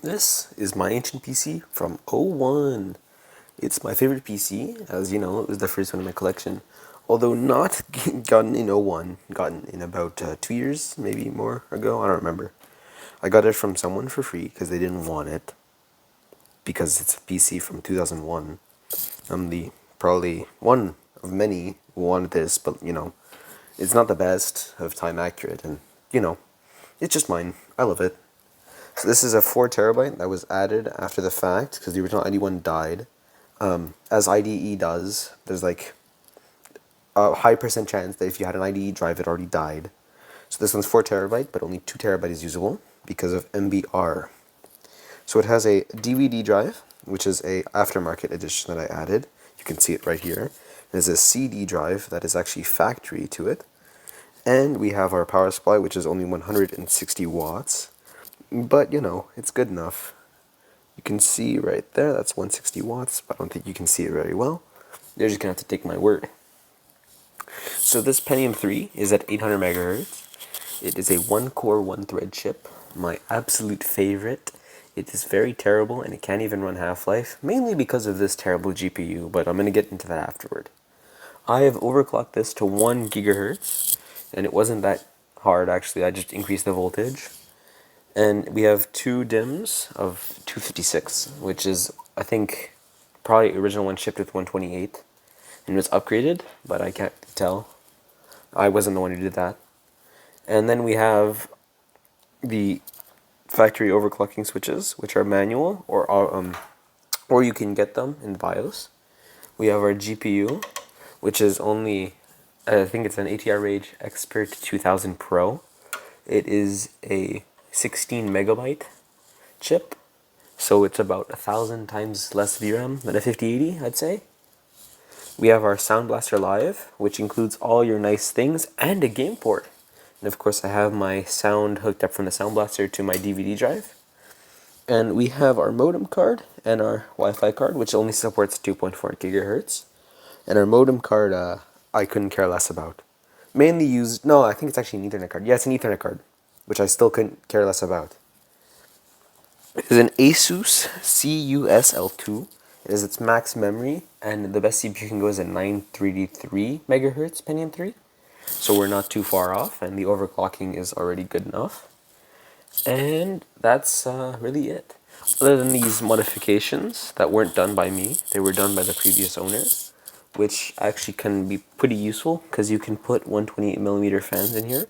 This is my ancient PC from '01. It's my favorite PC, as you know, it was the first one in my collection. Although not gotten in '01, gotten in about 2 years, maybe more ago, I don't remember. I got it from someone for free because they didn't want it, because it's a PC from 2001. I'm the probably one of many who wanted this, but it's not the best of time accurate, and it's just mine. I love it. So this is a 4 terabyte that was added after the fact because the original ID1 died. As IDE does, there's like a high percent chance that if you had an IDE drive, it already died. So this one's 4 terabyte, but only 2 terabyte is usable because of MBR. So it has a DVD drive, which is a aftermarket edition that I added. You can see it right here. There's a CD drive that is actually factory to it. And we have our power supply, which is only 160 watts. But, it's good enough. You can see right there, that's 160 watts, but I don't think you can see it very well. You're just going to have to take my word. So this Pentium 3 is at 800 megahertz. It is a 1-core, 1-thread chip. My absolute favorite. It is very terrible, and it can't even run Half-Life, mainly because of this terrible GPU, but I'm going to get into that afterward. I have overclocked this to 1 gigahertz, and it wasn't that hard, actually. I just increased the voltage. And we have 2 DIMMs of 256, which is, I think, probably original one shipped with 128, and was upgraded, but I can't tell. I wasn't the one who did that. And then we have the factory overclocking switches, which are manual, or you can get them in BIOS. We have our GPU, which is only, I think it's an ATR Rage Expert 2000 Pro. It is a 16 megabyte chip, so it's about 1,000 times less VRAM than a 5080, I'd say. We have our Sound Blaster Live, which includes all your nice things and a game port. And of course I have my sound hooked up from the Sound Blaster to my DVD drive. And we have our modem card and our Wi-Fi card, which only supports 2.4 gigahertz. And our modem card, I couldn't care less about. Mainly used, no, I think it's actually an Ethernet card. Yeah, it's an Ethernet card, which I still couldn't care less about. It is an Asus CUSL2. It is its max memory, and the best CPU can go is a 933 megahertz Pentium 3. So we're not too far off, and the overclocking is already good enough. And that's really it. Other than these modifications that weren't done by me, they were done by the previous owner, which actually can be pretty useful because you can put 128mm fans in here.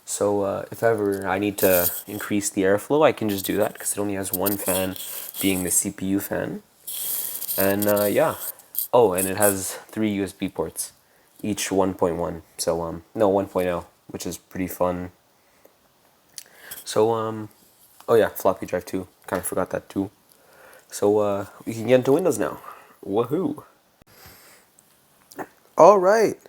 So if ever I need to increase the airflow, I can just do that because it only has one fan, being the CPU fan. And yeah. Oh, and it has 3 USB ports, each 1.1. So no, 1.0, which is pretty fun. So oh yeah, floppy drive too. Kind of forgot that too. So we can get into Windows now. Woohoo! All right.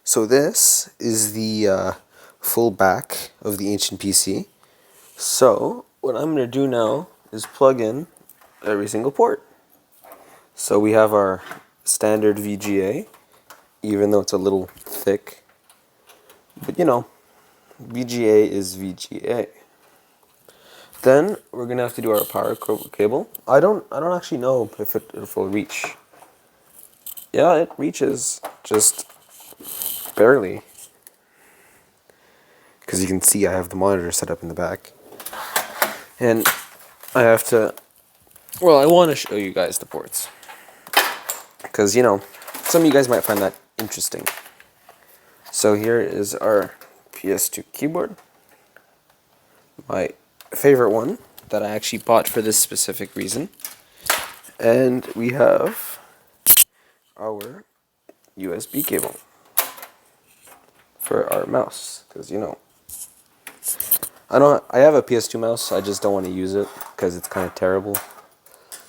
So this is the full back of the ancient PC. So what I'm going to do now is plug in every single port. So we have our standard VGA, even though it's a little thick. But VGA is VGA. Then we're gonna have to do our power cable. I don't actually know if it will reach. Yeah, it reaches, just barely. Because you can see I have the monitor set up in the back. And I have to, well, I want to show you guys the ports. Because, some of you guys might find that interesting. So here is our PS2 keyboard. My favorite one that I actually bought for this specific reason. And we have our USB cable for our mouse, because I have a PS2 mouse, I just don't want to use it because it's kind of terrible.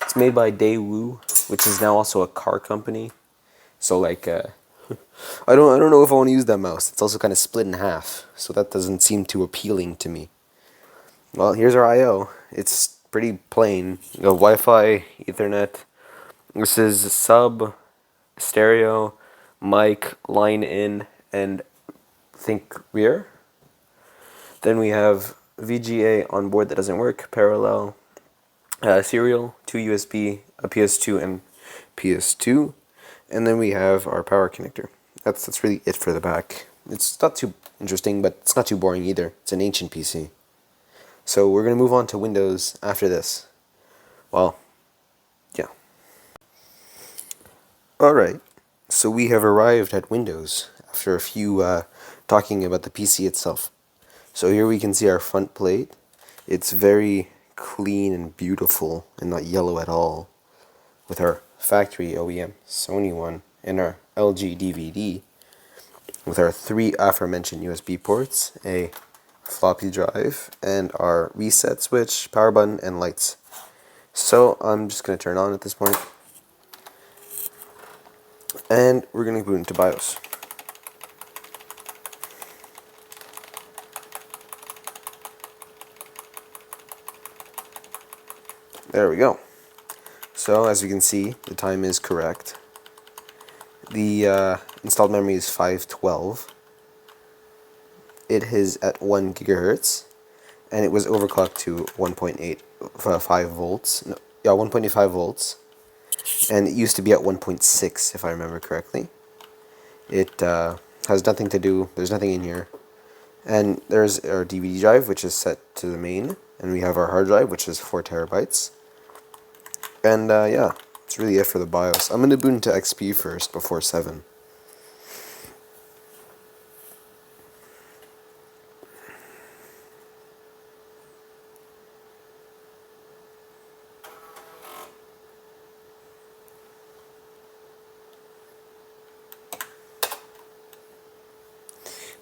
It's made by Daewoo, which is now also a car company. So like I don't know if I want to use that mouse. It's also kind of split in half, so that doesn't seem too appealing to me. Well, here's our I/O. It's pretty plain. You know, Wi-Fi, Ethernet. This is sub, stereo, mic, line in, and think rear. Then we have VGA on board that doesn't work, parallel, serial, two USB, a PS2 and PS2, and then we have our power connector. That's really it for the back. It's not too interesting, but it's not too boring either. It's an ancient PC. So we're gonna move on to Windows after this. Well, yeah. Alright, so we have arrived at Windows after a few talking about the PC itself. So here we can see our front plate. It's very clean and beautiful and not yellow at all, with our factory OEM Sony one and our LG DVD with our three aforementioned USB ports, a floppy drive, and our reset switch, power button, and lights. So I'm just going to turn on at this point. And we're going to boot into BIOS. There we go. So as you can see, the time is correct. The installed memory is 512. It is at 1 gigahertz, and it was overclocked to 1.85 volts. No, yeah, 1.85 volts. And it used to be at 1.6 if I remember correctly. It has nothing to do, there's nothing in here. And there's our DVD drive, which is set to the main, and we have our hard drive, which is 4 terabytes. And yeah, it's really it for the BIOS. I'm going to boot into XP first before 7.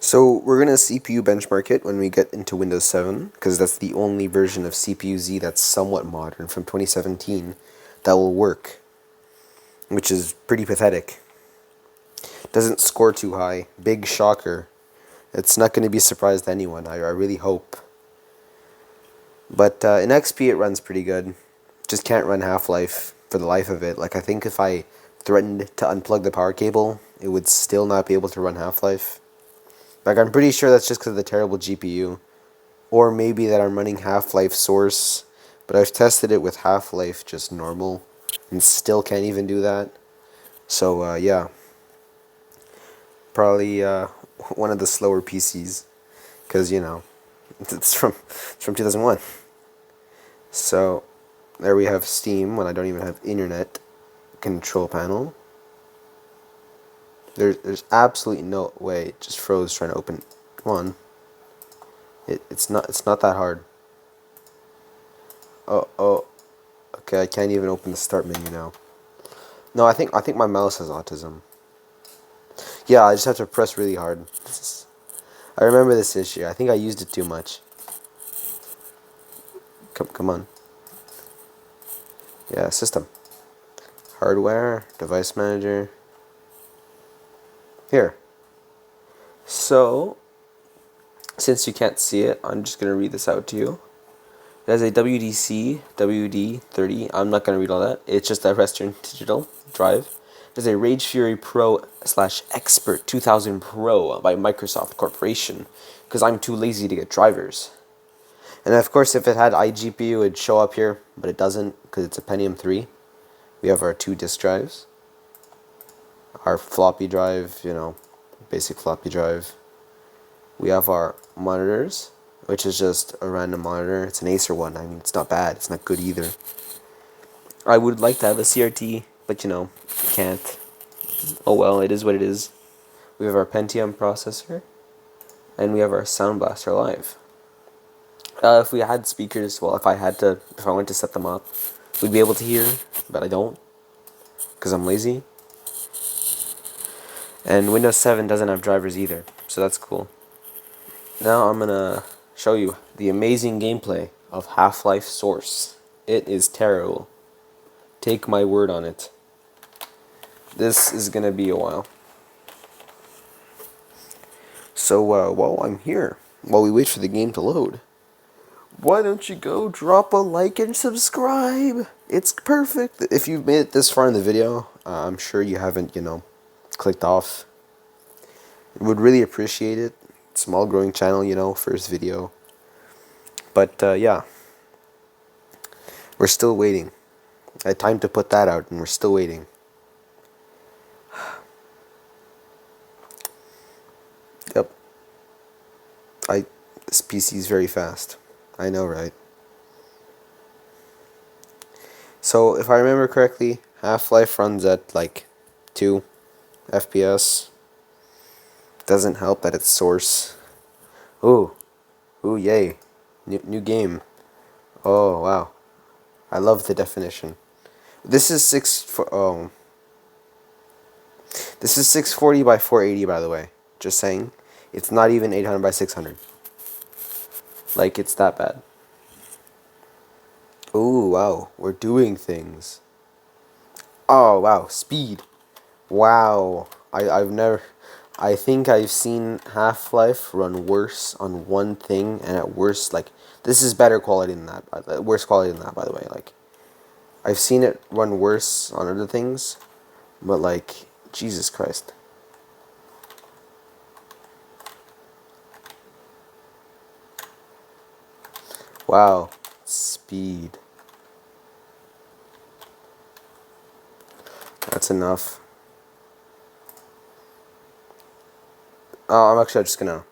So we're going to CPU benchmark it when we get into Windows 7, because that's the only version of CPU-Z that's somewhat modern from 2017 that will work, which is pretty pathetic. Doesn't score too high. Big shocker. It's not going to be a surprise to anyone, I really hope. But in XP it runs pretty good. Just can't run Half-Life for the life of it. Like, I think if I threatened to unplug the power cable, it would still not be able to run Half-Life. Like, I'm pretty sure that's just because of the terrible GPU. Or maybe that I'm running Half-Life Source, but I've tested it with Half-Life just normal, and still can't even do that. So, yeah. Probably one of the slower PCs, because, you know, it's from 2001. So, there we have Steam, when I don't even have internet. Control panel. There's absolutely no way. It just froze trying to open. Come on. It's not that hard. Oh. Okay, I can't even open the start menu now. No, I think my mouse has autism. Yeah, I just have to press really hard. I remember this issue. I think I used it too much. Come on. Yeah, system. Hardware, device manager. Here. So, since you can't see it, I'm just going to read this out to you. It has a WDC, WD30. I'm not going to read all that. It's just a Western Digital drive. There's a Rage Fury Pro / Expert 2000 Pro by Microsoft Corporation, because I'm too lazy to get drivers. And of course, if it had iGPU, it would show up here, but it doesn't, because it's a Pentium 3. We have our 2 disk drives. Our floppy drive, you know, basic floppy drive. We have our monitors, which is just a random monitor. It's an Acer one. I mean, it's not bad. It's not good either. I would like to have a CRT, but you know, can't. Oh well, it is what it is. We have our Pentium processor, and we have our Sound Blaster Live. If we had speakers, well, if I went to set them up, we'd be able to hear, but I don't, because I'm lazy. And Windows 7 doesn't have drivers either, so that's cool. Now I'm gonna show you the amazing gameplay of Half-Life Source. It is terrible. Take my word on it. This is gonna be a while. So while I'm here, while we wait for the game to load, why don't you go drop a like and subscribe? It's perfect. If you've made it this far in the video, I'm sure you haven't, you know, clicked off. Would really appreciate it. Small growing channel, you know, first video. But yeah. We're still waiting. I had time to put that out, and we're still waiting. Yep. This PC is very fast. I know, right? So, if I remember correctly, Half-Life runs at like 2 FPS. Doesn't help that it's Source. Ooh. Ooh, yay. New game. Oh, wow. I love the definition. This is this is 640 by 480, by the way. Just saying. It's not even 800 by 600. Like, it's that bad. Ooh, wow. We're doing things. Oh, wow. Speed. Wow. I've never... I think I've seen Half-Life run worse on one thing, and at worst, like... This is better quality than that. Worse quality than that, by the way. Like, I've seen it run worse on other things, but, like, Jesus Christ. Wow. Speed. That's enough. Oh, I'm actually just gonna...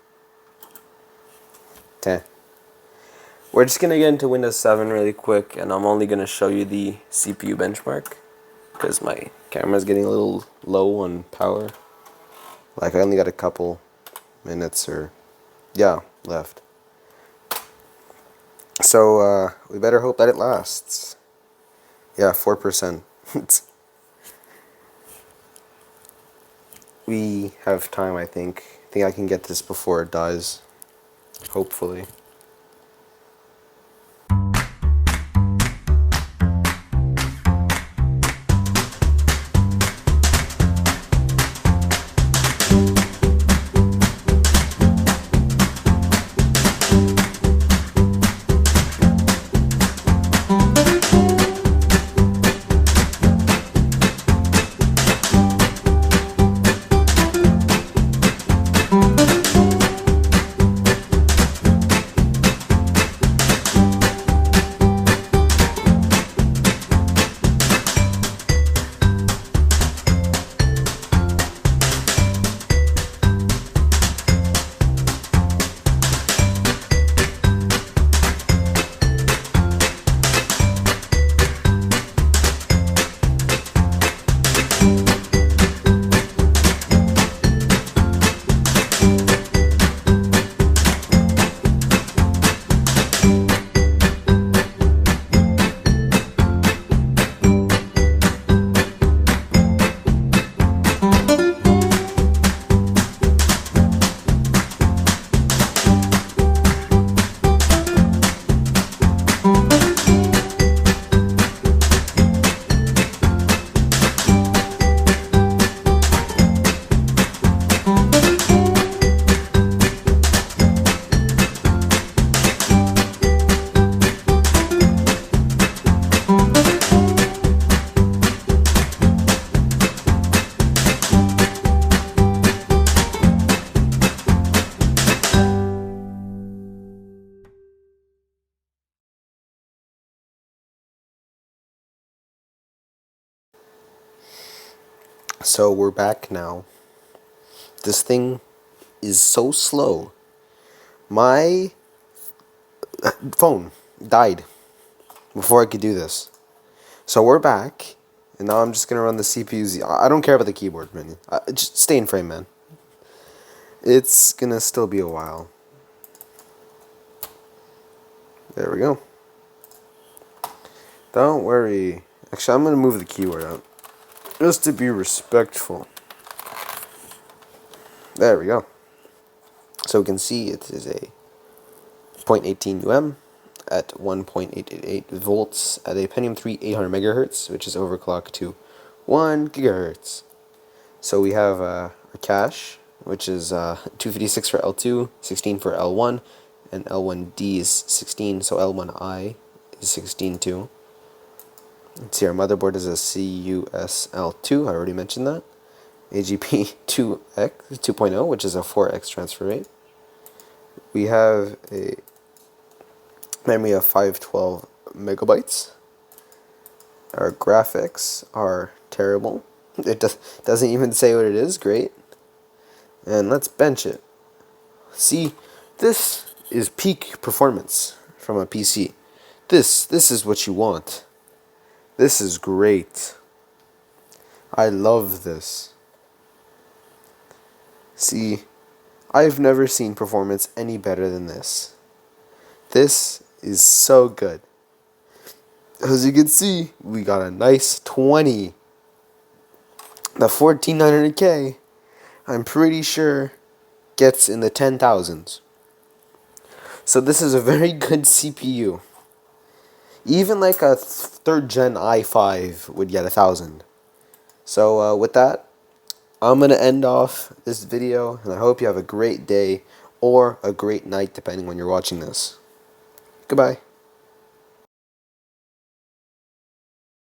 Okay. We're just gonna get into Windows 7 really quick, and I'm only gonna show you the CPU benchmark, because my camera's getting a little low on power. Like, I only got a couple minutes left. So, we better hope that it lasts. Yeah, 4%. We have time, I think. I think I can get this before it dies. Hopefully. So we're back now. This thing is so slow. My phone died before I could do this. So we're back, and now I'm just gonna run the CPU. I don't care about the keyboard, man. Just stay in frame, man. It's gonna still be a while. There we go. Don't worry. Actually, I'm gonna move the keyboard out, just to be respectful. There we go. So we can see it is a 0.18 UM at 1.888 volts at a Pentium 3 800 megahertz, which is overclocked to 1 gigahertz. So we have a cache, which is 256 for L2, 16 for L1, and L1D is 16, so L1I is 16 too. Let's see, our motherboard is a CUSL2, I already mentioned that. AGP 2.0, which is a 4x transfer rate. We have a memory of 512 megabytes, Our graphics are terrible. It doesn't even say what it is. Great. And let's bench it. See, this is peak performance from a PC. This is what you want. This is great. I love this. See, I've never seen performance any better than this. This is so good. As you can see, we got a nice 20. The 14900K, I'm pretty sure, gets in the 10,000s. So this is a very good CPU. Even like a 3rd gen i5 would get 1,000. So with that, I'm going to end off this video, and I hope you have a great day or a great night depending when you're watching this. Goodbye.